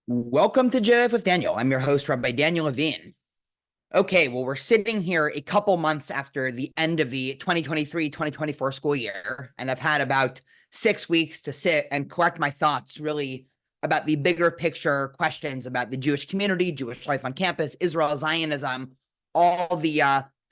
Welcome to JF with Daniel. I'm your host, Rabbi Daniel Levine. Okay, well, we're sitting here a couple months after the end of the 2023-2024 school year, and I've had about 6 weeks to sit and collect my thoughts really about the bigger picture questions about the Jewish community, Jewish life on campus, Israel, Zionism, all the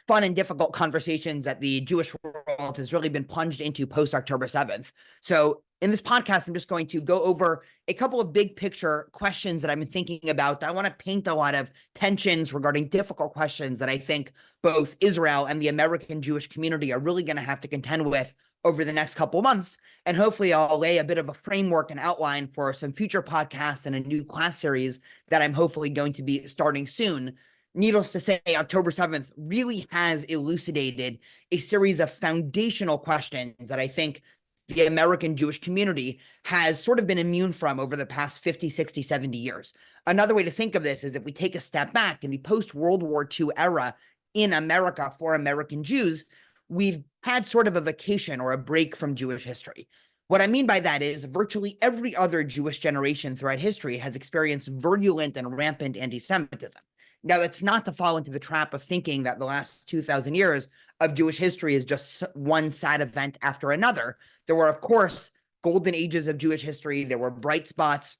fun and difficult conversations that the Jewish world has really been plunged into post-October 7th. So in this podcast, I'm just going to go over a couple of big picture questions that I've been thinking about. I want to paint a lot of tensions regarding difficult questions that I think both Israel and the American Jewish community are really going to have to contend with over the next couple of months. And hopefully I'll lay a bit of a framework and outline for some future podcasts and a new class series that I'm hopefully going to be starting soon. Needless to say, October 7th really has elucidated a series of foundational questions that I think the American Jewish community has sort of been immune from over the past 50, 60, 70 years. Another way to think of this is if we take a step back in the post-World War II era in America for American Jews, we've had sort of a vacation or a break from Jewish history. What I mean by that is virtually every other Jewish generation throughout history has experienced virulent and rampant anti-Semitism. Now, that's not to fall into the trap of thinking that the last 2,000 years of Jewish history is just one sad event after another. There were, of course, golden ages of Jewish history. There were bright spots.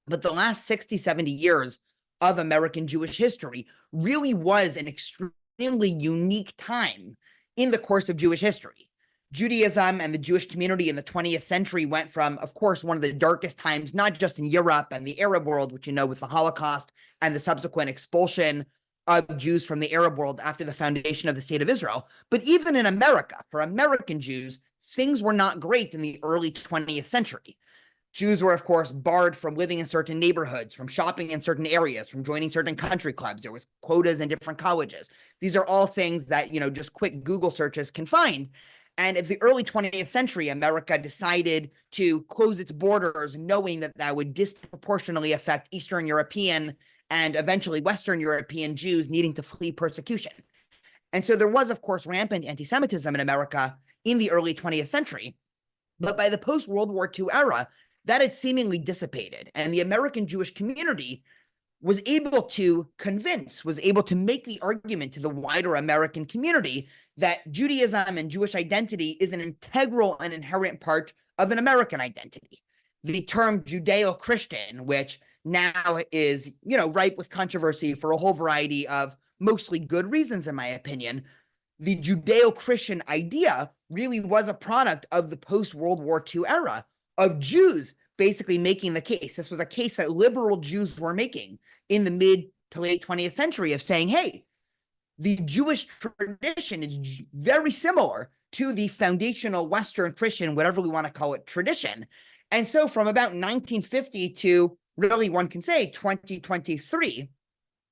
But the last 60, 70 years of American Jewish history really was an extremely unique time in the course of Jewish history. Judaism and the Jewish community in the 20th century went from, of course, one of the darkest times, not just in Europe and the Arab world, which you know with the Holocaust and the subsequent expulsion of Jews from the Arab world after the foundation of the state of Israel, but even in America, for American Jews, things were not great in the early 20th century. Jews were, of course, barred from living in certain neighborhoods, from shopping in certain areas, from joining certain country clubs. There was quotas in different colleges. These are all things that, just quick Google searches can find. And at the early 20th century, America decided to close its borders, knowing that that would disproportionately affect Eastern European and eventually Western European Jews needing to flee persecution. And so there was, of course, rampant anti-Semitism in America in the early 20th century. But by the post-World War II era, that had seemingly dissipated. And the American Jewish community was able to make the argument to the wider American community that Judaism and Jewish identity is an integral and inherent part of an American identity. The term Judeo-Christian, which now is, ripe with controversy for a whole variety of mostly good reasons, in my opinion, the Judeo-Christian idea really was a product of the post-World War II era of Jews basically making the case. This was a case that liberal Jews were making in the mid to late 20th century of saying, hey, the Jewish tradition is very similar to the foundational Western Christian, whatever we want to call it, tradition. And so from about 1950 to really one can say 2023,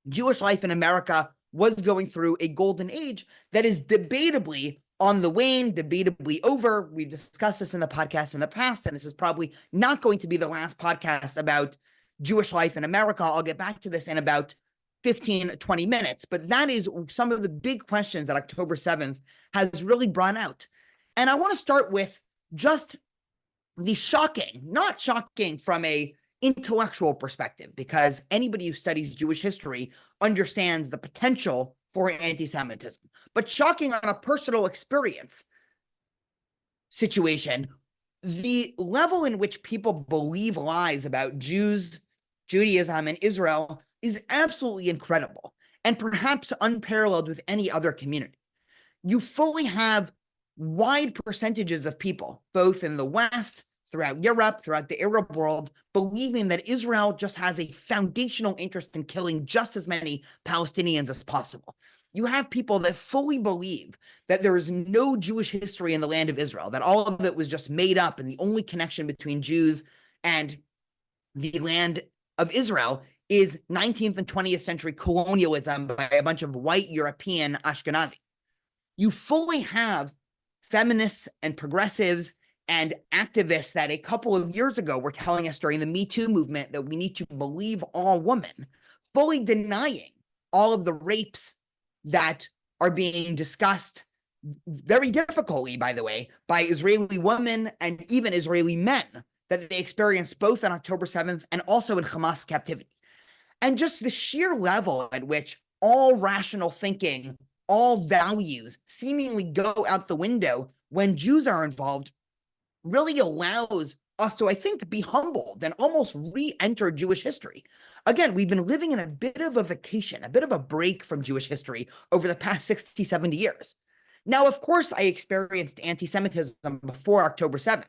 Jewish life in America was going through a golden age that is debatably on the wane, debatably over. We've discussed this in the podcast in the past, and this is probably not going to be the last podcast about Jewish life in America. I'll get back to this in about 15, 20 minutes, but that is some of the big questions that October 7th has really brought out. And I want to start with just the shocking, not shocking from a intellectual perspective, because anybody who studies Jewish history understands the potential for anti-Semitism, but shocking on a personal experience situation, the level in which people believe lies about Jews, Judaism, and Israel is absolutely incredible and perhaps unparalleled with any other community. You fully have wide percentages of people, both in the West, throughout Europe, throughout the Arab world, believing that Israel just has a foundational interest in killing just as many Palestinians as possible. You have people that fully believe that there is no Jewish history in the land of Israel, that all of it was just made up, and the only connection between Jews and the land of Israel is 19th and 20th century colonialism by a bunch of white European Ashkenazi. You fully have feminists and progressives and activists that a couple of years ago were telling us during the Me Too movement that we need to believe all women, fully denying all of the rapes that are being discussed very difficultly, by the way, by Israeli women and even Israeli men that they experienced both on October 7th and also in Hamas captivity. And just the sheer level at which all rational thinking, all values seemingly go out the window when Jews are involved really allows us to, I think, be humbled and almost re-enter Jewish history. Again, we've been living in a bit of a vacation, a bit of a break from Jewish history over the past 60, 70 years. Now, of course, I experienced anti-Semitism before October 7th.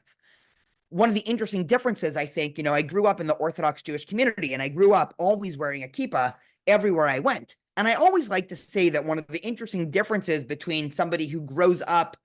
One of the interesting differences, I think, I grew up in the Orthodox Jewish community, and I grew up always wearing a kippah everywhere I went. And I always like to say that one of the interesting differences between somebody who grows up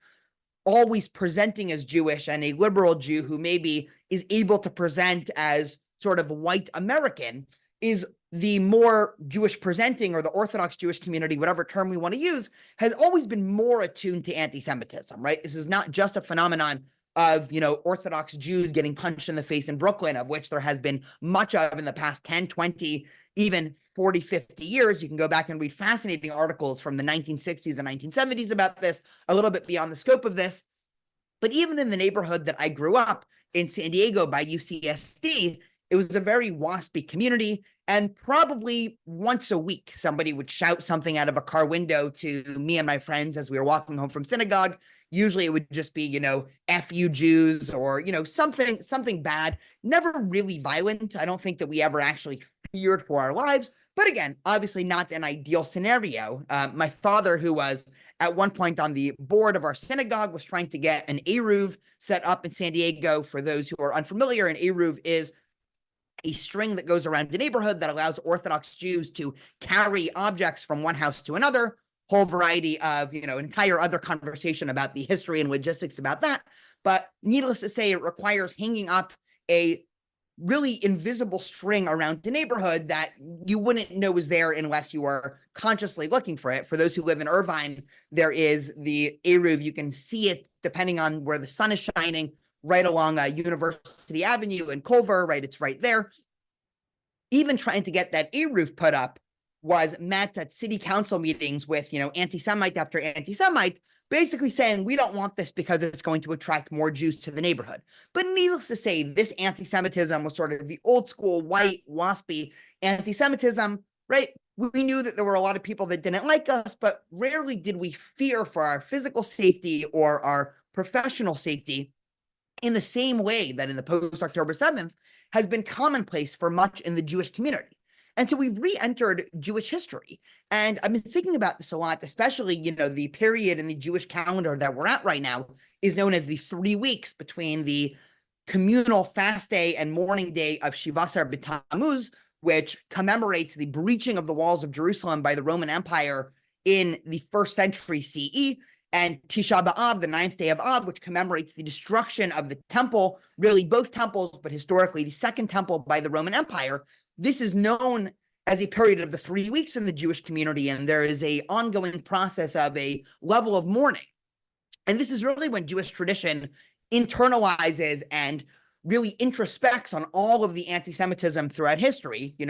always presenting as Jewish and a liberal Jew who maybe is able to present as sort of white American is the more Jewish presenting, or the Orthodox Jewish community, whatever term we want to use, has always been more attuned to anti-Semitism, right? This is not just a phenomenon of, Orthodox Jews getting punched in the face in Brooklyn, of which there has been much of in the past 10, 20, even 40, 50 years. You can go back and read fascinating articles from the 1960s and 1970s about this, a little bit beyond the scope of this. But even in the neighborhood that I grew up in San Diego by UCSD, it was a very waspy community. And probably once a week, somebody would shout something out of a car window to me and my friends as we were walking home from synagogue. Usually it would just be, F you Jews, or, something bad, never really violent. I don't think that we ever actually feared for our lives. But again, obviously not an ideal scenario. My father, who was at one point on the board of our synagogue, was trying to get an Eruv set up in San Diego. For those who are unfamiliar, an Eruv is a string that goes around the neighborhood that allows Orthodox Jews to carry objects from one house to another. Whole variety of, entire other conversation about the history and logistics about that. But needless to say, it requires hanging up a really invisible string around the neighborhood that you wouldn't know was there unless you were consciously looking for it. For those who live in Irvine, there is the Eruv. You can see it depending on where the sun is shining, right along University Avenue in Culver, right? It's right there. Even trying to get that Eruv put up was met at city council meetings with, anti-Semite after anti-Semite, basically saying, we don't want this because it's going to attract more Jews to the neighborhood. But needless to say, this anti-Semitism was sort of the old school, white, waspy anti-Semitism, right? We knew that there were a lot of people that didn't like us, but rarely did we fear for our physical safety or our professional safety in the same way that in the post-October 7th has been commonplace for much in the Jewish community. And so we've re-entered Jewish history. And I've been thinking about this a lot, especially, the period in the Jewish calendar that we're at right now is known as the 3 weeks between the communal fast day and mourning day of Shivasar B'Tammuz, which commemorates the breaching of the walls of Jerusalem by the Roman Empire in the 1st century CE, and Tisha B'Av, the 9th day of Av, which commemorates the destruction of the temple, really both temples, but historically the Second Temple by the Roman Empire. This is known as a period of the 3 weeks in the Jewish community, and there is an ongoing process of a level of mourning. And this is really when Jewish tradition internalizes and really introspects on all of the anti-Semitism throughout history. In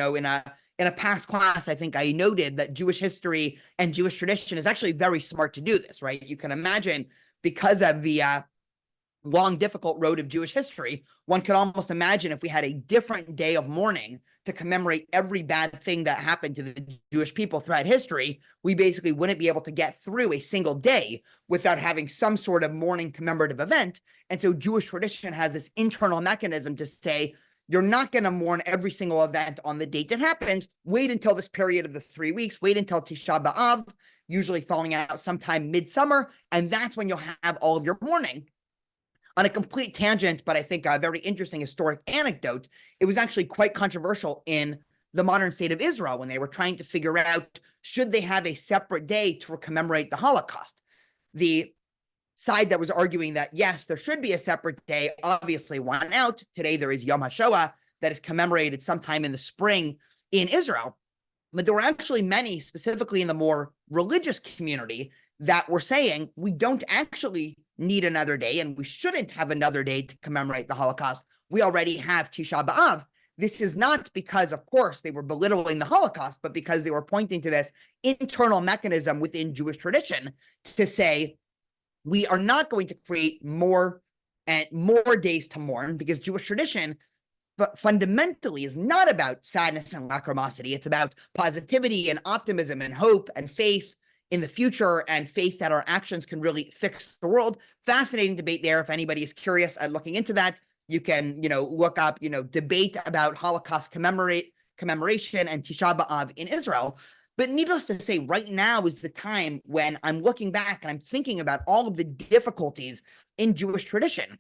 a past class, I think I noted that Jewish history and Jewish tradition is actually very smart to do this, right? You can imagine, because of the long, difficult road of Jewish history, one could almost imagine if we had a different day of mourning to commemorate every bad thing that happened to the Jewish people throughout history, we basically wouldn't be able to get through a single day without having some sort of mourning commemorative event. And so Jewish tradition has this internal mechanism to say, you're not going to mourn every single event on the date that happens. Wait until this period of the 3 weeks. Wait until Tisha B'Av, usually falling out sometime midsummer, and that's when you'll have all of your mourning. On a complete tangent, but I think a very interesting historic anecdote, it was actually quite controversial in the modern state of Israel when they were trying to figure out, should they have a separate day to commemorate the Holocaust? The side that was arguing that, yes, there should be a separate day, obviously won out. Today, there is Yom HaShoah that is commemorated sometime in the spring in Israel. But there were actually many, specifically in the more religious community, that were saying, we don't actually need another day, and we shouldn't have another day to commemorate the Holocaust. We already have Tisha B'Av. This is not because, of course, they were belittling the Holocaust, but because they were pointing to this internal mechanism within Jewish tradition to say, we are not going to create more and more days to mourn, because Jewish tradition but fundamentally is not about sadness and lachrymosity. It's about positivity and optimism and hope and faith in the future, and faith that our actions can really fix the world. Fascinating debate there. If anybody is curious at looking into that, you can, look up, debate about Holocaust commemoration and Tisha B'Av in Israel. But needless to say, right now is the time when I'm looking back and I'm thinking about all of the difficulties in Jewish tradition.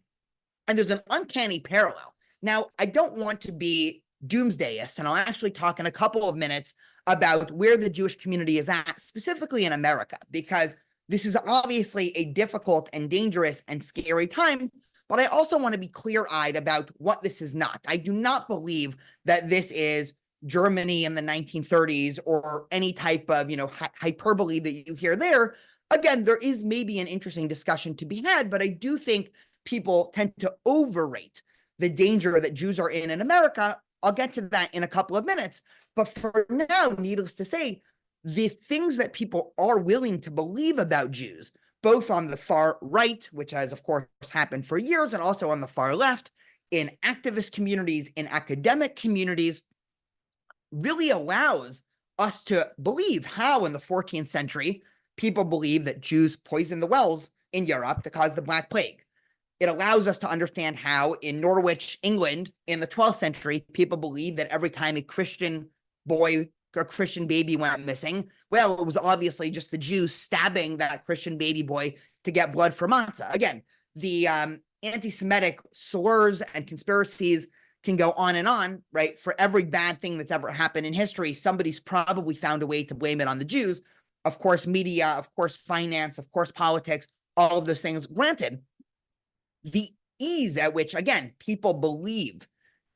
And there's an uncanny parallel. Now, I don't want to be doomsdayist, and I'll actually talk in a couple of minutes about where the Jewish community is at, specifically in America, because this is obviously a difficult and dangerous and scary time. But I also want to be clear-eyed about what this is not. I do not believe that this is Germany in the 1930s or any type of, hyperbole that you hear there. Again, there is maybe an interesting discussion to be had, but I do think people tend to overrate the danger that Jews are in America. I'll get to that in a couple of minutes. But for now, needless to say, the things that people are willing to believe about Jews, both on the far right, which has, of course, happened for years, and also on the far left, in activist communities, in academic communities, really allows us to believe how in the 14th century, people believed that Jews poisoned the wells in Europe to cause the Black Plague. It allows us to understand how in Norwich, England, in the 12th century, people believed that every time a Christian boy or Christian baby went missing, well, it was obviously just the Jews stabbing that Christian baby boy to get blood for matzah. Again, the anti-Semitic slurs and conspiracies can go on, right? For every bad thing that's ever happened in history, somebody's probably found a way to blame it on the Jews. Of course, media, of course, finance, of course, politics, all of those things. Granted, the ease at which, again, people believe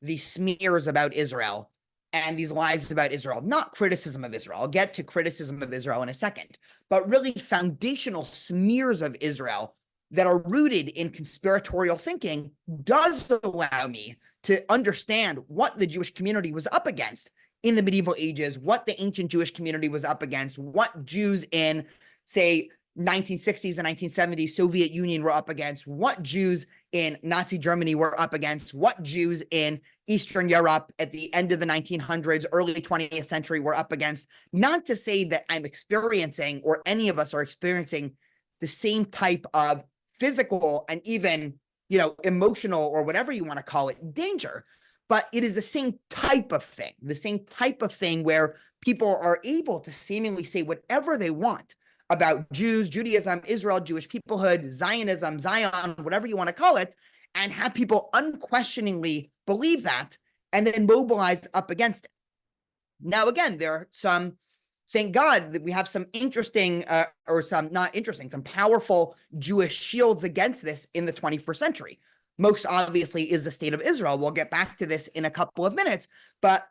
these smears about Israel and these lies about Israel, not criticism of Israel. I'll get to criticism of Israel in a second, but really foundational smears of Israel that are rooted in conspiratorial thinking does allow me to understand what the Jewish community was up against in the medieval ages, what the ancient Jewish community was up against, what Jews in, say, 1960s and 1970s Soviet Union were up against, what Jews in Nazi Germany were up against, what Jews in Eastern Europe at the end of the 1900s, early 20th century were up against. Not to say that I'm experiencing, or any of us are experiencing, the same type of physical and even, emotional, or whatever you want to call it, danger. But it is the same type of thing where people are able to seemingly say whatever they want about Jews, Judaism, Israel, Jewish peoplehood, Zionism, Zion, whatever you want to call it, and have people unquestioningly believe that and then mobilize up against it. Now, again, there are some, thank God that we have some interesting, some powerful Jewish shields against this in the 21st century. Most obviously is the state of Israel. We'll get back to this in a couple of minutes, but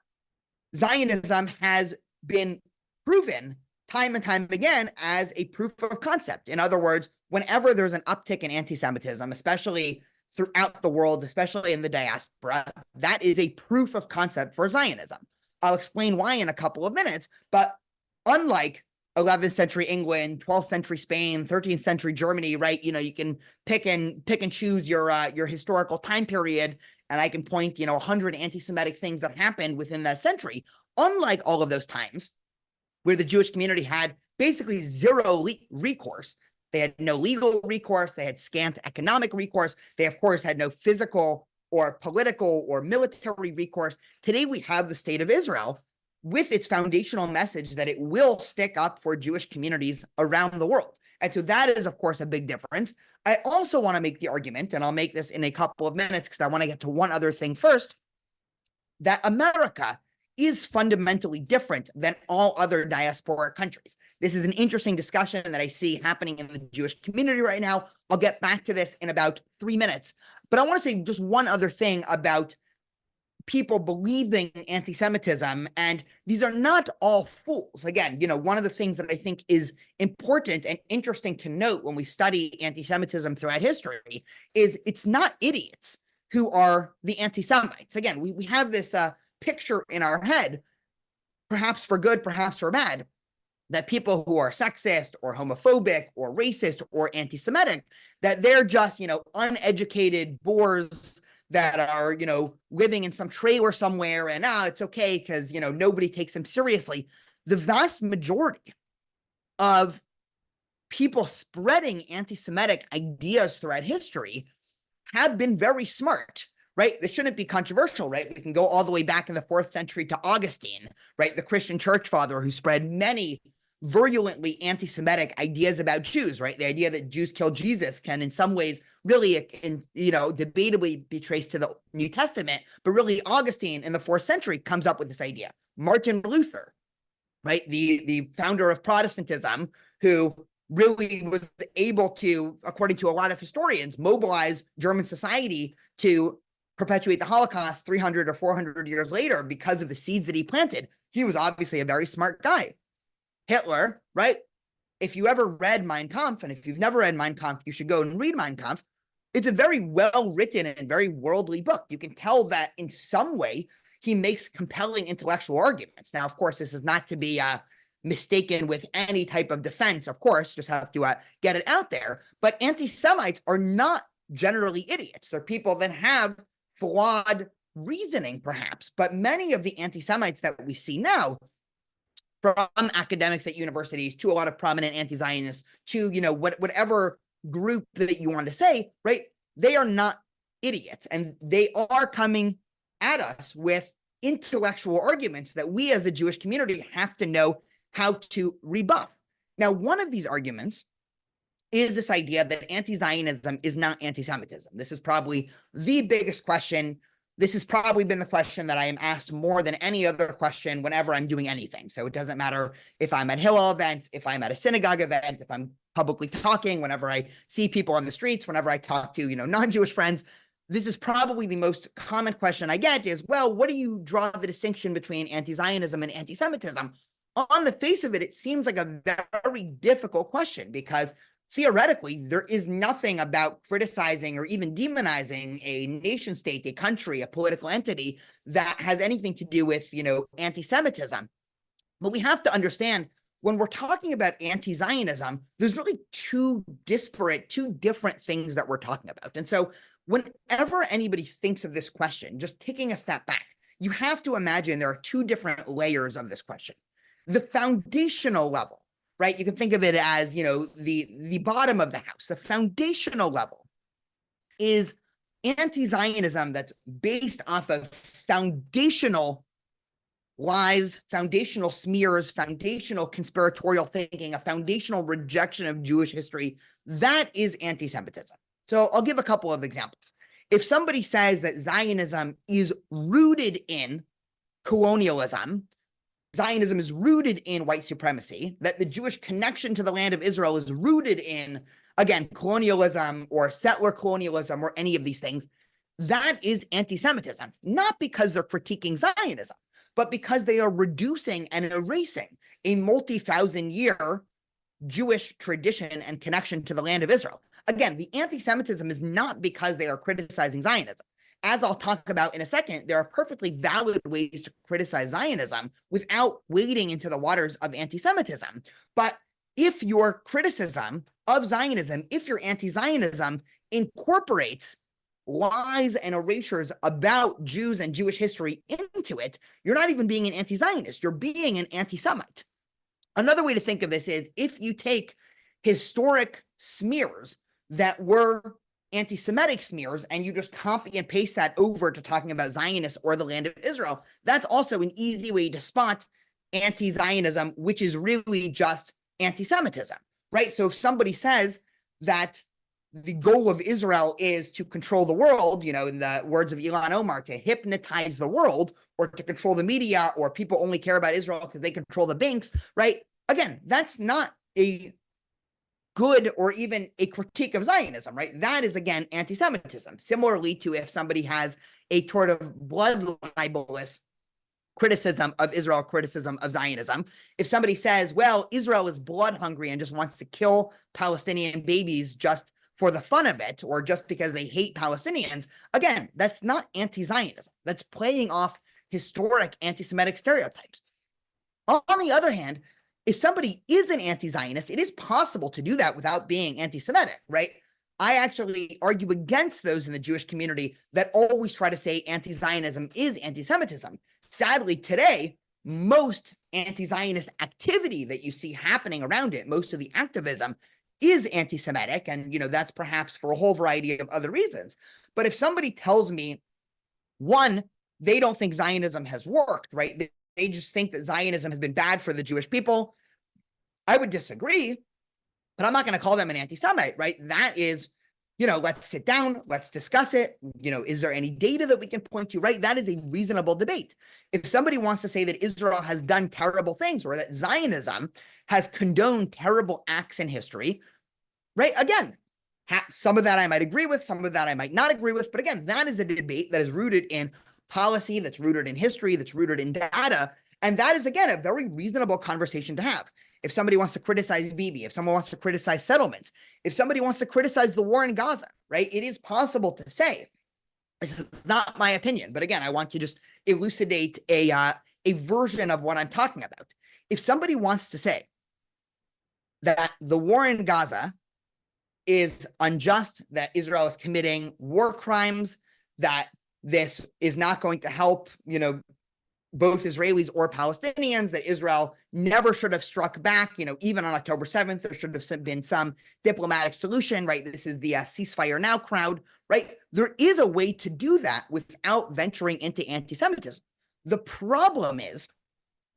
Zionism has been proven time and time again as a proof of concept. In other words, whenever there's an uptick in anti-Semitism, especially throughout the world, especially in the diaspora, that is a proof of concept for Zionism. I'll explain why in a couple of minutes, but unlike 11th century England, 12th century Spain, 13th century Germany, right? You can pick and choose your historical time period, and I can point, 100 anti-Semitic things that happened within that century. Unlike all of those times, where the Jewish community had basically zero recourse. They had no legal recourse. They had scant economic recourse. They, of course, had no physical or political or military recourse. Today, we have the state of Israel with its foundational message that it will stick up for Jewish communities around the world. And so that is, of course, a big difference. I also want to make the argument, and I'll make this in a couple of minutes because I want to get to one other thing first, that America is fundamentally different than all other diaspora countries. This is an interesting discussion that I see happening in the Jewish community right now. I'll get back to this in about 3 minutes. But I want to say just one other thing about people believing anti-Semitism, and these are not all fools. Again, one of the things that I think is important and interesting to note when we study anti-Semitism throughout history is it's not idiots who are the anti-Semites. Again, we have this picture in our head, perhaps for good, perhaps for bad, that people who are sexist or homophobic or racist or anti-Semitic, that they're just, uneducated bores that are, living in some trailer somewhere and it's okay because, nobody takes them seriously. The vast majority of people spreading anti-Semitic ideas throughout history have been very smart, right? This shouldn't be controversial, right? We can go all the way back in the 4th century to Augustine, right? The Christian church father who spread many virulently anti-Semitic ideas about Jews, right? The idea that Jews killed Jesus can in some ways really, debatably be traced to the New Testament, but really Augustine in the 4th century comes up with this idea. Martin Luther, right? The founder of Protestantism, who really was able to, according to a lot of historians, mobilize German society to perpetuate the Holocaust 300 or 400 years later because of the seeds that he planted. He was obviously a very smart guy. Hitler, right? If you ever read Mein Kampf, and if you've never read Mein Kampf, you should go and read Mein Kampf. It's a very well-written and very worldly book. You can tell that in some way he makes compelling intellectual arguments. Now, of course, this is not to be mistaken with any type of defense, of course, just have to get it out there. But anti-Semites are not generally idiots. They're people that have flawed reasoning, perhaps. But many of the anti-Semites that we see now, from academics at universities to a lot of prominent anti-Zionists to, whatever group that you want to say, right? They are not idiots, and they are coming at us with intellectual arguments that we as a Jewish community have to know how to rebuff. Now, one of these arguments is this idea that anti-Zionism is not anti-Semitism. This is probably the biggest question. This has probably been the question that I am asked more than any other question whenever I'm doing anything. So it doesn't matter if I'm at Hillel events, if I'm at a synagogue event, if I'm publicly talking, whenever I see people on the streets, whenever I talk to, non-Jewish friends. This is probably the most common question I get is, well, what do you draw the distinction between anti-Zionism and anti-Semitism? On the face of it, it seems like a very difficult question because theoretically, there is nothing about criticizing or even demonizing a nation state, a country, a political entity that has anything to do with, anti-Semitism. But we have to understand when we're talking about anti-Zionism, there's really two different things that we're talking about. And so whenever anybody thinks of this question, just taking a step back, you have to imagine there are two different layers of this question. The foundational level, right? You can think of it as, the bottom of the house. The foundational level is anti-Zionism that's based off of foundational lies, foundational smears, foundational conspiratorial thinking, a foundational rejection of Jewish history. That is anti-Semitism. So I'll give a couple of examples. If somebody says that Zionism is rooted in colonialism, Zionism is rooted in white supremacy, that the Jewish connection to the land of Israel is rooted in, again, colonialism or settler colonialism or any of these things, that is anti-Semitism, not because they're critiquing Zionism, but because they are reducing and erasing a multi-thousand year Jewish tradition and connection to the land of Israel. Again, the anti-Semitism is not because they are criticizing Zionism. As I'll talk about in a second, there are perfectly valid ways to criticize Zionism without wading into the waters of anti-Semitism. But if your criticism of Zionism, if your anti-Zionism incorporates lies and erasures about Jews and Jewish history into it, you're not even being an anti-Zionist, you're being an anti-Semite. Another way to think of this is if you take historic smears that were anti-Semitic smears and you just copy and paste that over to talking about Zionists or the land of Israel, that's also an easy way to spot anti-Zionism, which is really just anti-Semitism, right? So if somebody says that the goal of Israel is to control the world, in the words of Ilhan Omar, to hypnotize the world or to control the media, or people only care about Israel because they control the banks, right? Again, that's not a good or even a critique of Zionism, right? That is, again, anti-Semitism. Similarly to if somebody has a sort of blood libelous criticism of Israel, criticism of Zionism. If somebody says, well, Israel is blood hungry and just wants to kill Palestinian babies just for the fun of it, or just because they hate Palestinians, again, that's not anti-Zionism. That's playing off historic anti-Semitic stereotypes. On the other hand, if somebody is an anti-Zionist, it is possible to do that without being anti-Semitic, right? I actually argue against those in the Jewish community that always try to say anti-Zionism is anti-Semitism. Sadly, today, most anti-Zionist activity that you see happening around it, most of the activism is anti-Semitic, and that's perhaps for a whole variety of other reasons. But if somebody tells me, one, they don't think Zionism has worked, right? They just think that Zionism has been bad for the Jewish people, I would disagree, but I'm not going to call them an anti-Semite, right? That is, let's sit down, let's discuss it. Is there any data that we can point to, right? That is a reasonable debate. If somebody wants to say that Israel has done terrible things or that Zionism has condoned terrible acts in history, right? Again, some of that I might agree with, some of that I might not agree with. But again, that is a debate that is rooted in policy, that's rooted in history, that's rooted in data. And that is, again, a very reasonable conversation to have. If somebody wants to criticize Bibi, if someone wants to criticize settlements, if somebody wants to criticize the war in Gaza, right, it is possible to say, this is not my opinion, but again, I want to just elucidate a version of what I'm talking about. If somebody wants to say that the war in Gaza is unjust, that Israel is committing war crimes, that this is not going to help, both Israelis or Palestinians, that Israel never should have struck back, even on October 7th, there should have been some diplomatic solution, right? This is the ceasefire now crowd, right? There is a way to do that without venturing into anti-Semitism. The problem is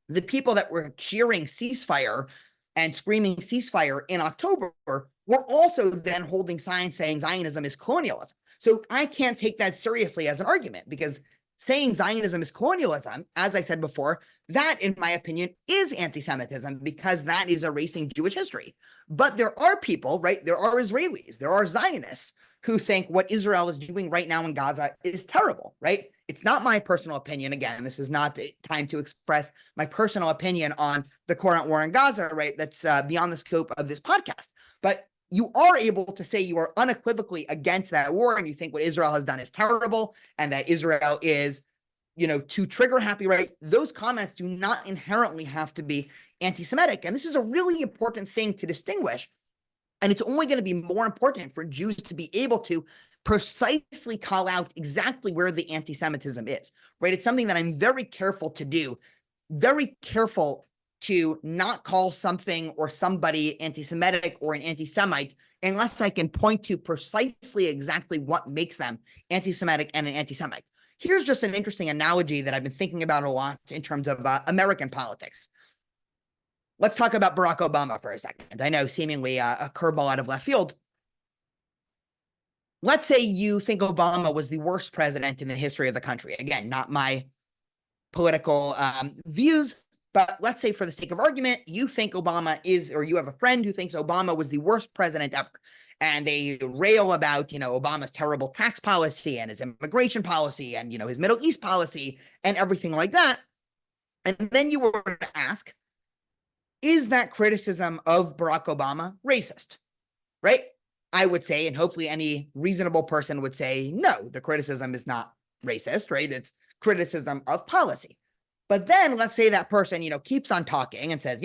the people that were cheering ceasefire and screaming ceasefire in October were also then holding signs saying Zionism is colonialism. So I can't take that seriously as an argument, because saying Zionism is colonialism, as I said before, that, in my opinion, is anti-Semitism, because that is erasing Jewish history. But there are people, right? There are Israelis, there are Zionists who think what Israel is doing right now in Gaza is terrible, right? It's not my personal opinion. Again, this is not the time to express my personal opinion on the current war in Gaza, right? That's beyond the scope of this podcast. But you are able to say you are unequivocally against that war, and you think what Israel has done is terrible, and that Israel is, too trigger happy, right? Those comments do not inherently have to be anti-Semitic. And this is a really important thing to distinguish. And it's only going to be more important for Jews to be able to precisely call out exactly where the anti-Semitism is, right? It's something that I'm very careful to do, very careful to not call something or somebody anti-Semitic or an anti-Semite unless I can point to precisely exactly what makes them anti-Semitic and an anti-Semite. Here's just an interesting analogy that I've been thinking about a lot in terms of American politics. Let's talk about Barack Obama for a second. I know, seemingly a curveball out of left field. Let's say you think Obama was the worst president in the history of the country. Again, not my political views, but let's say for the sake of argument, you think Obama is, or you have a friend who thinks Obama was the worst president ever. And they rail about, Obama's terrible tax policy and his immigration policy and, his Middle East policy and everything like that. And then you were to ask, is that criticism of Barack Obama racist, right? I would say, and hopefully any reasonable person would say, no, the criticism is not racist, right? It's criticism of policy. But then let's say that person, keeps on talking and says,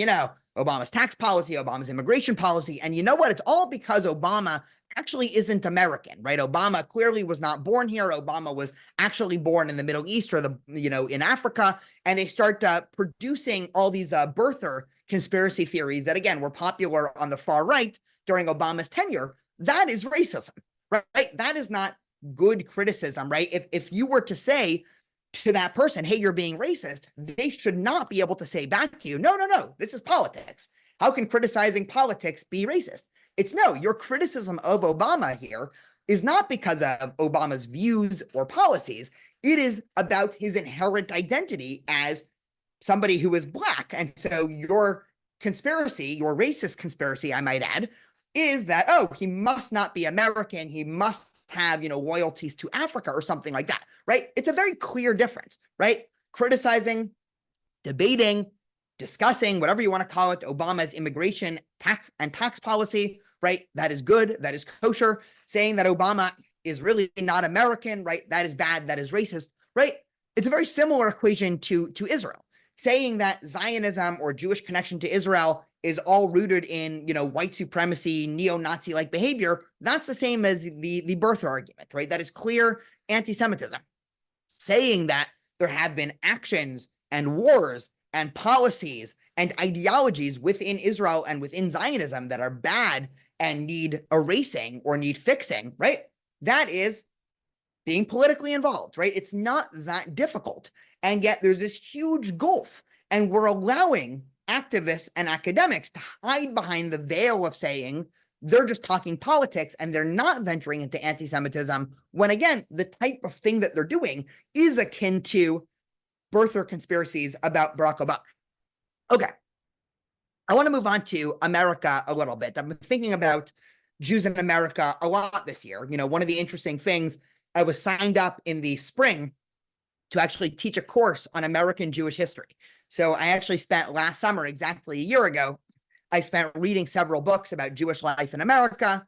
Obama's tax policy, Obama's immigration policy. And you know what? It's all because Obama actually isn't American, right? Obama clearly was not born here. Obama was actually born in the Middle East or in Africa. And they start producing all these birther conspiracy theories that, again, were popular on the far right during Obama's tenure. That is racism, right? That is not good criticism, right? If you were to say to that person, hey, you're being racist, they should not be able to say back to you, no, this is politics. How can criticizing politics be racist? It's no, your criticism of Obama here is not because of Obama's views or policies. It is about his inherent identity as somebody who is Black. And so your conspiracy, your racist conspiracy, I might add, is that, oh, he must not be American. He must have, loyalties to Africa or something like that, right? It's a very clear difference, right? Criticizing, debating, discussing, whatever you want to call it, Obama's immigration tax policy, right? That is good. That is kosher. Saying that Obama is really not American, right? That is bad. That is racist, right? It's a very similar equation to Israel. saying that Zionism or Jewish connection to Israel is all rooted in, white supremacy, neo-Nazi-like behavior, that's the same as the birther argument, right? That is clear anti-Semitism. Saying that there have been actions and wars and policies and ideologies within Israel and within Zionism that are bad and need erasing or need fixing, right? That is being politically involved, right? It's not that difficult. And yet there's this huge gulf, and we're allowing activists and academics to hide behind the veil of saying they're just talking politics and they're not venturing into anti-Semitism, when again, the type of thing that they're doing is akin to birther conspiracies about Barack Obama. Okay. I want to move on to America a little bit. I've been thinking about Jews in America a lot this year. One of the interesting things, I was signed up in the spring to actually teach a course on American Jewish history. So I actually spent last summer, exactly a year ago, I spent reading several books about Jewish life in America,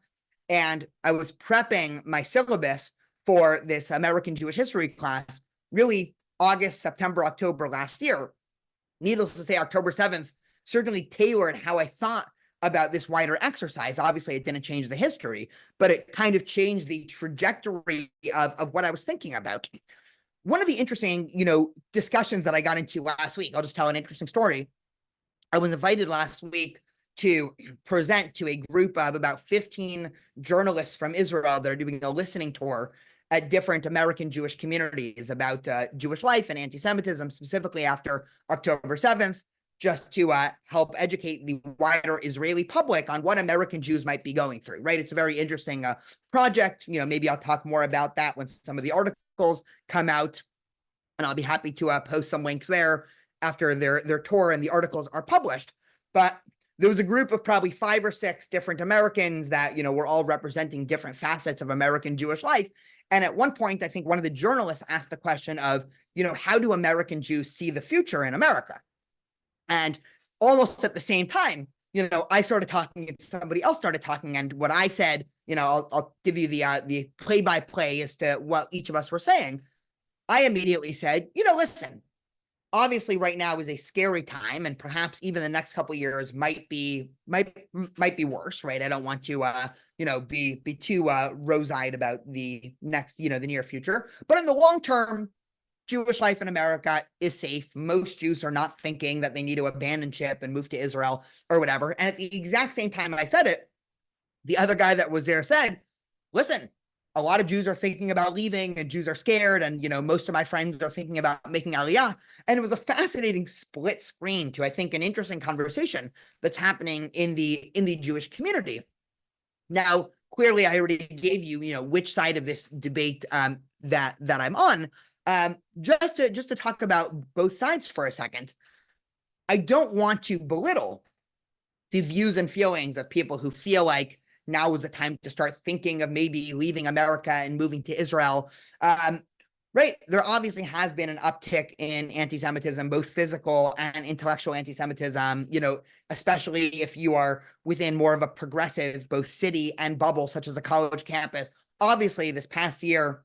and I was prepping my syllabus for this American Jewish history class, really August, September, October last year. Needless to say, October 7th certainly tailored how I thought about this wider exercise. Obviously, it didn't change the history, but it kind of changed the trajectory of what I was thinking about. One of the interesting, discussions that I got into last week, I'll just tell an interesting story. I was invited last week to present to a group of about 15 journalists from Israel that are doing a listening tour at different American Jewish communities about Jewish life and anti-Semitism, specifically after October 7th, just to help educate the wider Israeli public on what American Jews might be going through, right? It's a very interesting project. Maybe I'll talk more about that when some of the articles come out, and I'll be happy to post some links there after their tour and the articles are published. But there was a group of probably 5 or 6 different Americans that, were all representing different facets of American Jewish life. And at one point, I think one of the journalists asked the question of, how do American Jews see the future in America? And almost at the same time, I started talking and somebody else started talking. And what I said, I'll give you the play-by-play as to what each of us were saying. I immediately said, listen, obviously right now is a scary time, and perhaps even the next couple of years might be worse, right? I don't want to be too rose-eyed about the next, the near future. But in the long term, Jewish life in America is safe. Most Jews are not thinking that they need to abandon ship and move to Israel or whatever. And at the exact same time I said it, the other guy that was there said, listen, a lot of Jews are thinking about leaving, and Jews are scared. And, most of my friends are thinking about making Aliyah. And it was a fascinating split screen to, I think, an interesting conversation that's happening in the Jewish community. Now, clearly, I already gave you, which side of this debate that I'm on. Just to talk about both sides for a second, I don't want to belittle the views and feelings of people who feel like now is the time to start thinking of maybe leaving America and moving to Israel. Right. There obviously has been an uptick in anti-Semitism, both physical and intellectual anti-Semitism, especially if you are within more of a progressive, both city and bubble, such as a college campus. Obviously, this past year,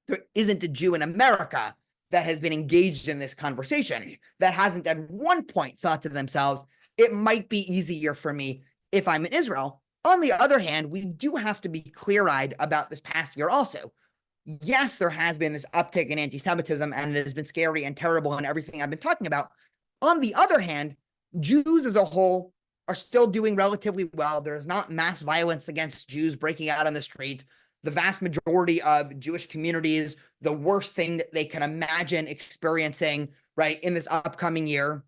there isn't a Jew in America that has been engaged in this conversation, that hasn't at one point thought to themselves, it might be easier for me if I'm in Israel. On the other hand, we do have to be clear-eyed about this past year also. Yes, there has been this uptick in anti-Semitism, and it has been scary and terrible and everything I've been talking about. On the other hand, Jews as a whole are still doing relatively well. There's not mass violence against Jews breaking out on the street. The vast majority of Jewish communities, the worst thing that they can imagine experiencing, right, in this upcoming year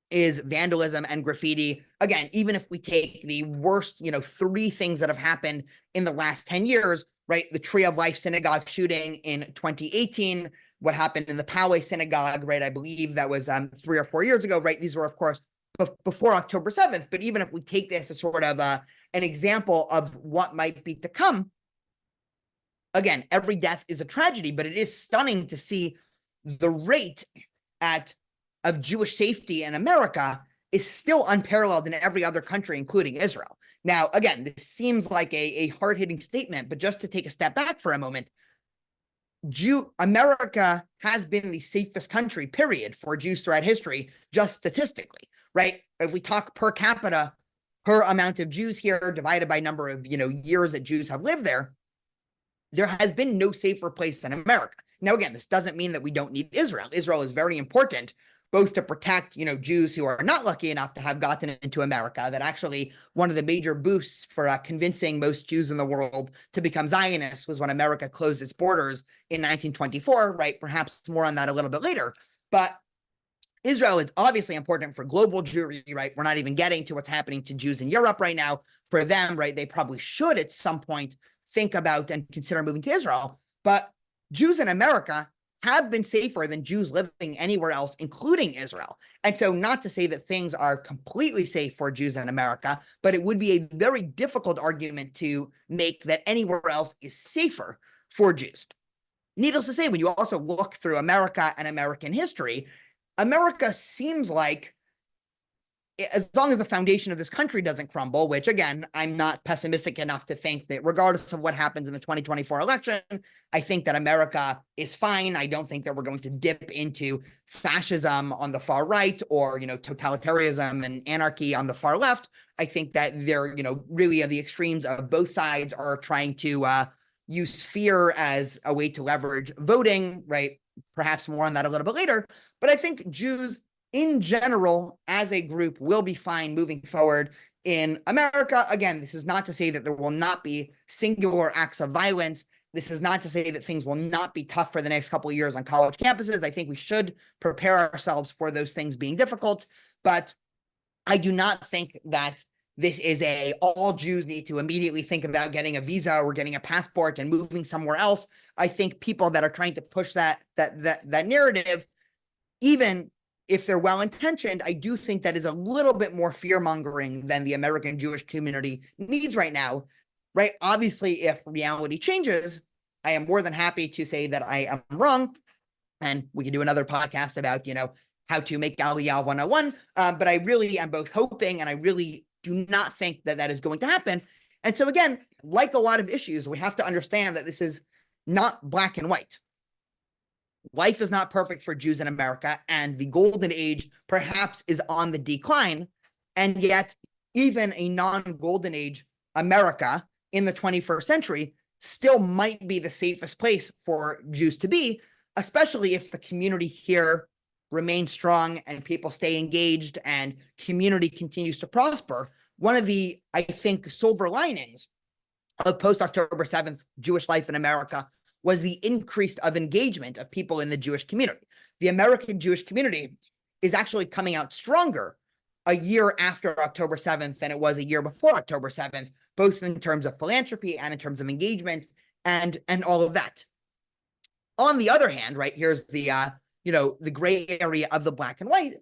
is vandalism and graffiti. Again, even if we take the worst, 3 things that have happened in the last 10 years, right? The Tree of Life synagogue shooting in 2018, what happened in the Poway synagogue, right? I believe that was 3 or 4 years ago, right? These were, of course, before October 7th. But even if we take this as sort of an example of what might be to come, again, every death is a tragedy, but it is stunning to see the rate of Jewish safety in America is still unparalleled in every other country, including Israel. Now, again, this seems like a hard-hitting statement, but just to take a step back for a moment, America has been the safest country, period, for Jews throughout history, just statistically, right? If we talk per capita, per amount of Jews here divided by number of, years that Jews have lived there has been no safer place than America. Now, again, this doesn't mean that we don't need Israel. Israel is very important, both to protect, Jews who are not lucky enough to have gotten into America. That actually one of the major boosts for convincing most Jews in the world to become Zionists was when America closed its borders in 1924, right? Perhaps more on that a little bit later. But Israel is obviously important for global Jewry, right? We're not even getting to what's happening to Jews in Europe right now. For them, right, they probably should at some point think about and consider moving to Israel. But Jews in America have been safer than Jews living anywhere else, including Israel. And so, not to say that things are completely safe for Jews in America, but it would be a very difficult argument to make that anywhere else is safer for Jews. Needless to say, when you also look through America and American history, America seems like, as long as the foundation of this country doesn't crumble, which again, I'm not pessimistic enough to think that regardless of what happens in the 2024 election, I think that America is fine. I don't think that we're going to dip into fascism on the far right or, totalitarianism and anarchy on the far left. I think that they're, really at the extremes of both sides are trying to use fear as a way to leverage voting, right? Perhaps more on that a little bit later. But I think Jews in general, as a group, will be fine moving forward in America. Again, this is not to say that there will not be singular acts of violence. This is not to say that things will not be tough for the next couple of years on college campuses. I think we should prepare ourselves for those things being difficult. But I do not think that this is all Jews need to immediately think about getting a visa or getting a passport and moving somewhere else. I think people that are trying to push that narrative, even if they're well-intentioned, I do think that is a little bit more fear-mongering than the American Jewish community needs right now, right? Obviously, if reality changes, I am more than happy to say that I am wrong, and we can do another podcast about, how to make Aliyah 101, but I really am both hoping and I really do not think that that is going to happen. And so again, like a lot of issues, we have to understand that this is not black and white. Life is not perfect for Jews in America, and the golden age perhaps is on the decline. And yet, even a non-golden age America in the 21st century still might be the safest place for Jews to be, especially if the community here remains strong and people stay engaged and community continues to prosper. One of the, I think, silver linings of post-October 7th Jewish life in America was the increase of engagement of people in the Jewish community. The American Jewish community is actually coming out stronger a year after October 7th than it was a year before October 7th, both in terms of philanthropy and in terms of engagement and all of that. On the other hand, right, here's the the gray area of the black and white.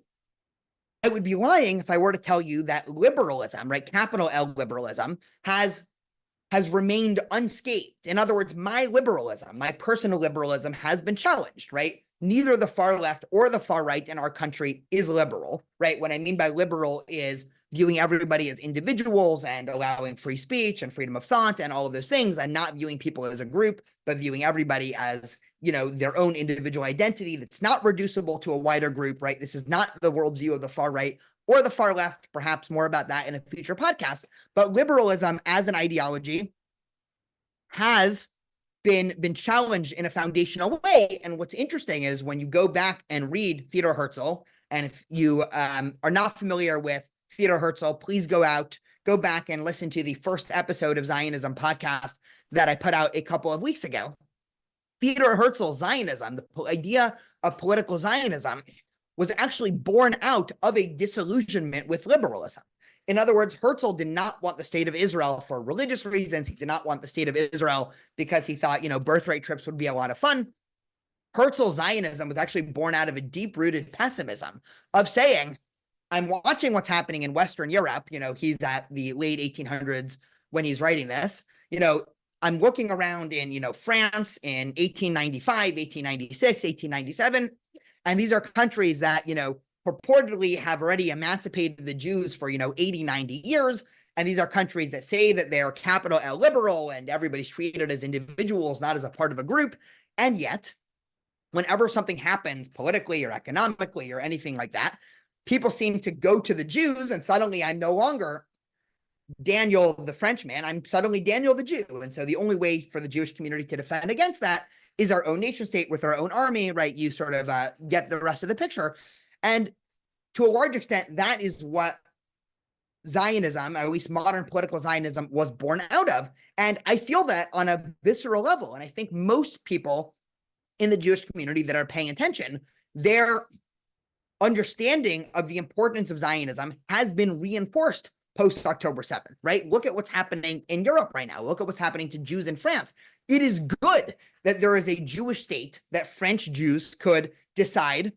I would be lying if I were to tell you that liberalism, right, capital L liberalism, has remained unscathed. In other words, my liberalism, my personal liberalism has been challenged, right? Neither the far left or the far right in our country is liberal, right? What I mean by liberal is viewing everybody as individuals and allowing free speech and freedom of thought and all of those things, and not viewing people as a group, but viewing everybody as, their own individual identity that's not reducible to a wider group, right? This is not the worldview of the far right or the far left, perhaps more about that in a future podcast. But liberalism as an ideology has been challenged in a foundational way. And what's interesting is when you go back and read Theodor Herzl, and if you are not familiar with Theodor Herzl, please go back and listen to the first episode of Zionism podcast that I put out a couple of weeks ago. Theodor Herzl's Zionism, the idea of political Zionism, was actually born out of a disillusionment with liberalism. In other words, Herzl did not want the state of Israel for religious reasons. He did not want the state of Israel because he thought, birthright trips would be a lot of fun. Herzl's Zionism was actually born out of a deep-rooted pessimism of saying, I'm watching what's happening in Western Europe. He's at the late 1800s when he's writing this. I'm looking around in, France in 1895, 1896, 1897. And these are countries that, purportedly have already emancipated the Jews for, 80, 90 years. And these are countries that say that they're capital L liberal and everybody's treated as individuals, not as a part of a group. And yet, whenever something happens politically or economically or anything like that, people seem to go to the Jews, and suddenly I'm no longer Daniel the Frenchman, I'm suddenly Daniel the Jew. And so the only way for the Jewish community to defend against that is our own nation state with our own army, right? You sort of get the rest of the picture. And to a large extent, that is what Zionism, at least modern political Zionism, was born out of. And I feel that on a visceral level. And I think most people in the Jewish community that are paying attention, their understanding of the importance of Zionism has been reinforced post October 7th, right? Look at what's happening in Europe right now. Look at what's happening to Jews in France. It is good that there is a Jewish state that French Jews could decide,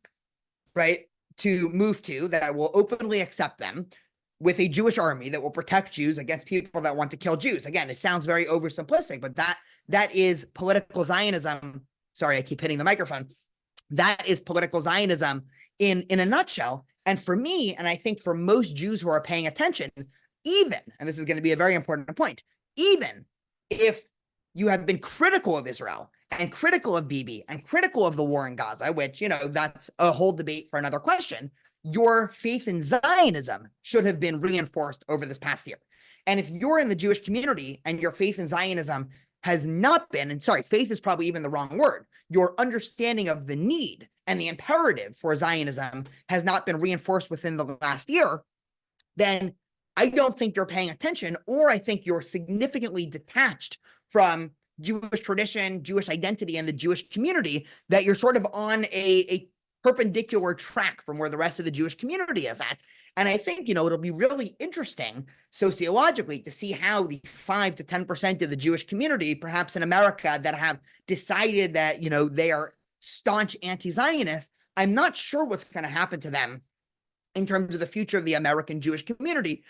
right, to move to, that will openly accept them, with a Jewish army that will protect Jews against people that want to kill Jews. Again, it sounds very oversimplistic, but that is political Zionism. Sorry, I keep hitting the microphone. That is political Zionism in a nutshell. And for me, and I think for most Jews who are paying attention, even, and this is going to be a very important point, even if you have been critical of Israel and critical of Bibi and critical of the war in Gaza, which, that's a whole debate for another question, your faith in Zionism should have been reinforced over this past year. And if you're in the Jewish community and your faith in Zionism has not been, and sorry, faith is probably even the wrong word, your understanding of the need and the imperative for Zionism has not been reinforced within the last year, then I don't think you're paying attention, or I think you're significantly detached from Jewish tradition, Jewish identity, and the Jewish community, that you're sort of on a perpendicular track from where the rest of the Jewish community is at. And I think, it'll be really interesting sociologically to see how the 5 to 10% of the Jewish community, perhaps in America, that have decided that, they are staunch anti-Zionists, I'm not sure what's going to happen to them in terms of the future of the American Jewish community.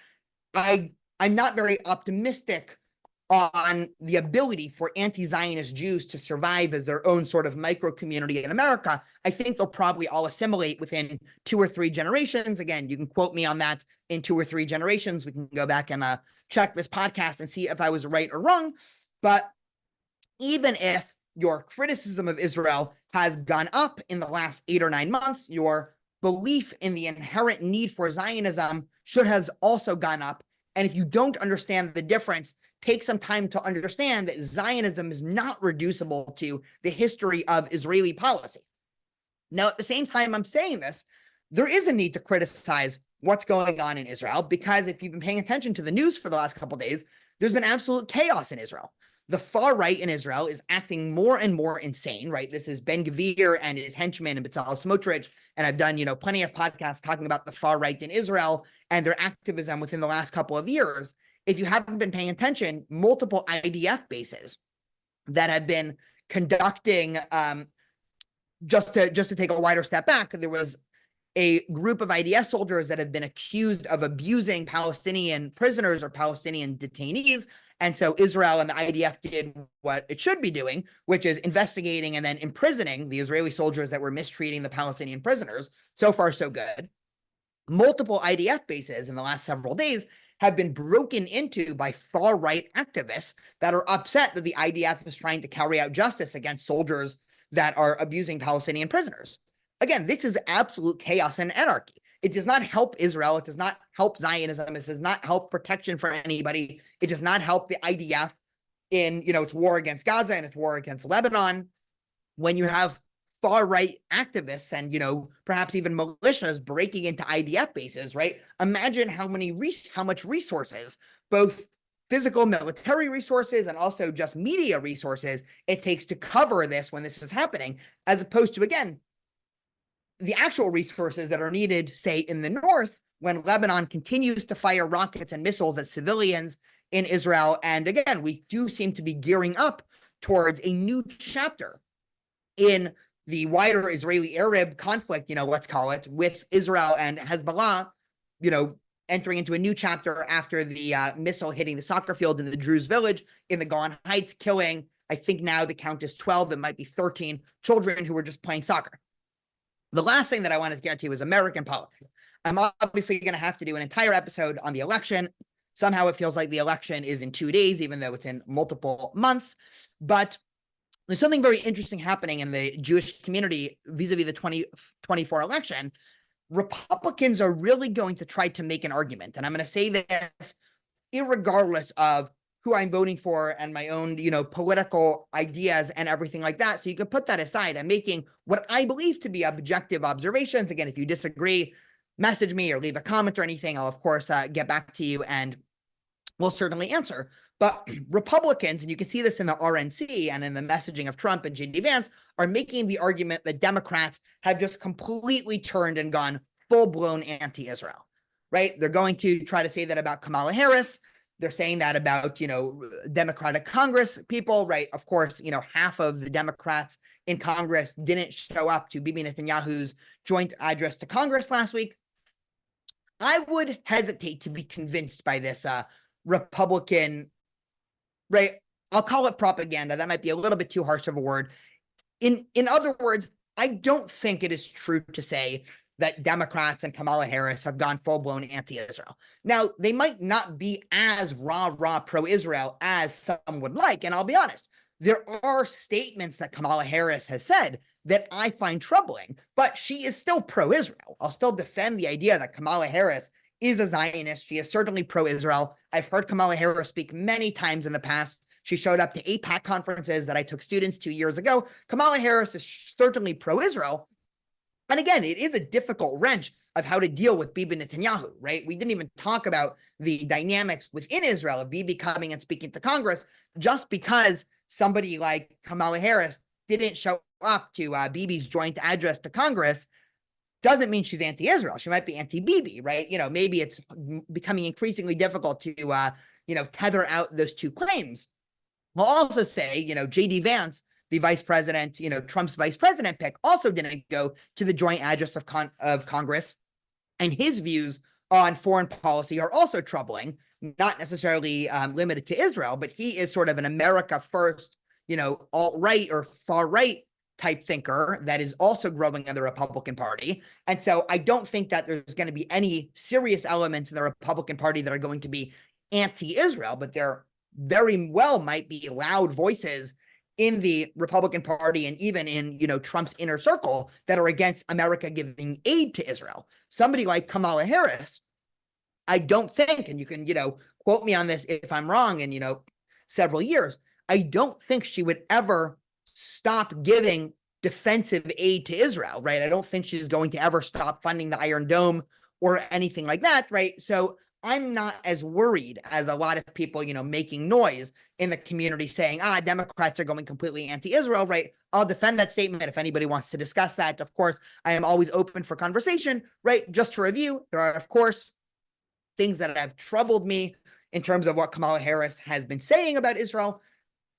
I'm not very optimistic on the ability for anti-Zionist Jews to survive as their own sort of micro community in America. I think they'll probably all assimilate within 2 or 3 generations. Again, you can quote me on that in 2 or 3 generations. We can go back and check this podcast and see if I was right or wrong. But even if your criticism of Israel has gone up in the last 8 or 9 months, your belief in the inherent need for Zionism should have also gone up. And if you don't understand the difference, take some time to understand that Zionism is not reducible to the history of Israeli policy. Now, at the same time I'm saying this, there is a need to criticize what's going on in Israel, because if you've been paying attention to the news for the last couple of days, there's been absolute chaos in Israel. The far right in Israel is acting more and more insane, right? This is Ben Gvir and his henchmen and Bezalel Smotrich, and I've done, plenty of podcasts talking about the far right in Israel and their activism within the last couple of years. If you haven't been paying attention, multiple IDF bases that have been conducting, just to take a wider step back, there was a group of IDF soldiers that have been accused of abusing Palestinian prisoners or Palestinian detainees. And so Israel and the IDF did what it should be doing, which is investigating and then imprisoning the Israeli soldiers that were mistreating the Palestinian prisoners. So far, so good. Multiple IDF bases in the last several days have been broken into by far-right activists that are upset that the IDF is trying to carry out justice against soldiers that are abusing Palestinian prisoners. Again, this is absolute chaos and anarchy. It does not help Israel. It does not help Zionism. It does not help protection for anybody. It does not help the IDF in, its war against Gaza and its war against Lebanon. When you have far-right activists and, perhaps even militias breaking into IDF bases, right? Imagine how much resources, both physical military resources and also just media resources, it takes to cover this when this is happening, as opposed to, again, the actual resources that are needed, say, in the north, when Lebanon continues to fire rockets and missiles at civilians in Israel. And again, we do seem to be gearing up towards a new chapter in the wider Israeli-Arab conflict, let's call it, with Israel and Hezbollah, entering into a new chapter after the missile hitting the soccer field in the Druze village in the Golan Heights, killing, I think now the count is 12, it might be 13 children who were just playing soccer. The last thing that I wanted to get to is American politics. I'm obviously going to have to do an entire episode on the election. Somehow it feels like the election is in 2 days, even though it's in multiple months. But there's something very interesting happening in the Jewish community vis-a-vis the 2024 election. Republicans are really going to try to make an argument, and I'm going to say this irregardless of who I'm voting for and my own, political ideas and everything like that. So you could put that aside. I'm making what I believe to be objective observations. Again, if you disagree, message me or leave a comment or anything. I'll, of course, get back to you and we'll certainly answer. But Republicans, and you can see this in the RNC and in the messaging of Trump and J.D. Vance, are making the argument that Democrats have just completely turned and gone full-blown anti-Israel, right? They're going to try to say that about Kamala Harris. They're saying that about, Democratic Congress people, right? Of course, half of the Democrats in Congress didn't show up to Bibi Netanyahu's joint address to Congress last week. I would hesitate to be convinced by this Republican, right? I'll call it propaganda. That might be a little bit too harsh of a word. In other words, I don't think it is true to say that Democrats and Kamala Harris have gone full-blown anti-Israel. Now, they might not be as rah-rah pro-Israel as some would like, and I'll be honest, there are statements that Kamala Harris has said that I find troubling, but she is still pro-Israel. I'll still defend the idea that Kamala Harris is a Zionist. She is certainly pro-Israel. I've heard Kamala Harris speak many times in the past. She showed up to AIPAC conferences that I took students 2 years ago. Kamala Harris is certainly pro-Israel. And again, it is a difficult wrench of how to deal with Bibi Netanyahu, right? We didn't even talk about the dynamics within Israel of Bibi coming and speaking to Congress. Just because somebody like Kamala Harris didn't show up to Bibi's joint address to Congress doesn't mean she's anti-Israel. She might be anti-Bibi, right? Maybe it's becoming increasingly difficult to, tether out those two claims. I'll also say, J.D. Vance, the vice president, Trump's vice president pick, also didn't go to the joint address of Congress. And his views on foreign policy are also troubling, not necessarily limited to Israel, but he is sort of an America first, alt-right or far-right type thinker that is also growing in the Republican Party. And so I don't think that there's going to be any serious elements in the Republican Party that are going to be anti-Israel, but there very well might be loud voices in the Republican Party and even in, Trump's inner circle that are against America giving aid to Israel. Somebody like Kamala Harris, I don't think, and you can, quote me on this if I'm wrong in, several years, I don't think she would ever stop giving defensive aid to Israel, right? I don't think she's going to ever stop funding the Iron Dome or anything like that, right? So I'm not as worried as a lot of people, making noise in the community saying, Democrats are going completely anti-Israel, right? I'll defend that statement if anybody wants to discuss that. Of course, I am always open for conversation, right? Just to review, there are, of course, things that have troubled me in terms of what Kamala Harris has been saying about Israel.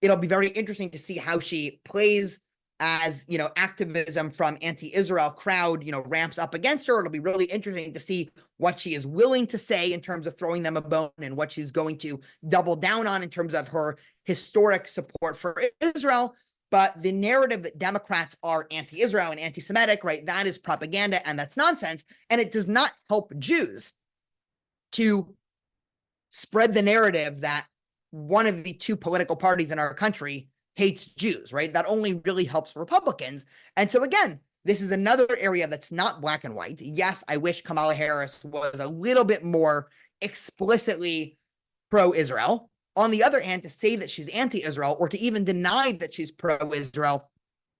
It'll be very interesting to see how she plays as, activism from anti-Israel crowd, ramps up against her. It'll be really interesting to see what she is willing to say in terms of throwing them a bone and what she's going to double down on in terms of her historic support for Israel. But the narrative that Democrats are anti-Israel and anti-Semitic, right, that is propaganda and that's nonsense. And it does not help Jews to spread the narrative that one of the two political parties in our country hates Jews, right? That only really helps Republicans. And so again, this is another area that's not black and white. Yes, I wish Kamala Harris was a little bit more explicitly pro-Israel. On the other hand, to say that she's anti-Israel or to even deny that she's pro-Israel,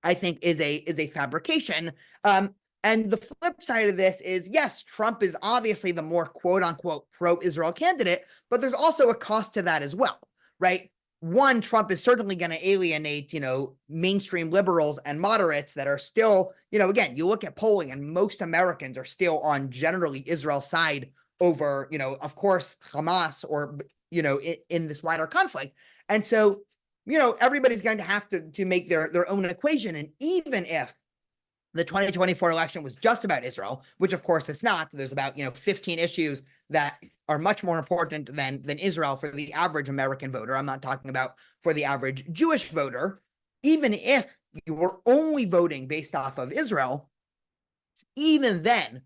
I think is a fabrication. And the flip side of this is, yes, Trump is obviously the more quote unquote pro-Israel candidate, but there's also a cost to that as well, right? One, Trump is certainly going to alienate, mainstream liberals and moderates that are still, again, you look at polling and most Americans are still on generally Israel's side over, of course, Hamas or, in this wider conflict. And so, everybody's going to have to make their own equation. And even if the 2024 election was just about Israel, which of course it's not. There's about 15 issues that are much more important than Israel for the average American voter. I'm not talking about for the average Jewish voter. Even if you were only voting based off of Israel, even then,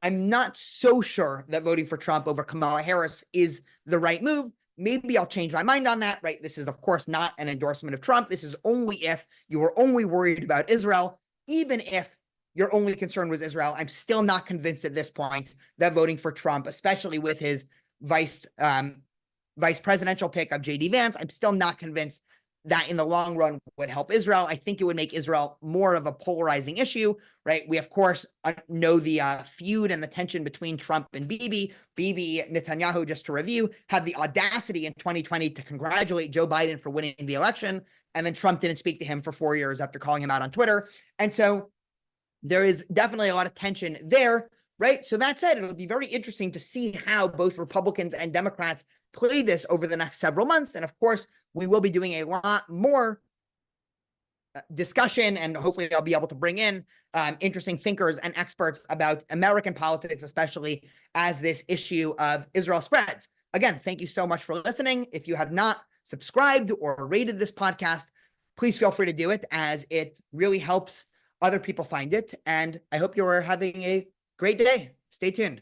I'm not so sure that voting for Trump over Kamala Harris is the right move. Maybe I'll change my mind on that, right? This is, of course, not an endorsement of Trump. This is only if you were only worried about Israel. Even if your only concern was Israel, I'm still not convinced at this point that voting for Trump, especially with his vice presidential pick of J.D. Vance, I'm still not convinced that in the long run would help Israel. I think it would make Israel more of a polarizing issue, right? We, of course, know the feud and the tension between Trump and Bibi. Bibi Netanyahu, just to review, had the audacity in 2020 to congratulate Joe Biden for winning the election, and then Trump didn't speak to him for 4 years after calling him out on Twitter. And so there is definitely a lot of tension there, right? So that said, it'll be very interesting to see how both Republicans and Democrats play this over the next several months. And of course, we will be doing a lot more discussion, and hopefully I'll be able to bring in interesting thinkers and experts about American politics, especially as this issue of Israel spreads. Again, thank you so much for listening. If you have not subscribed or rated this podcast, please feel free to do it, as it really helps other people find it. And I hope you're having a great day. Stay tuned.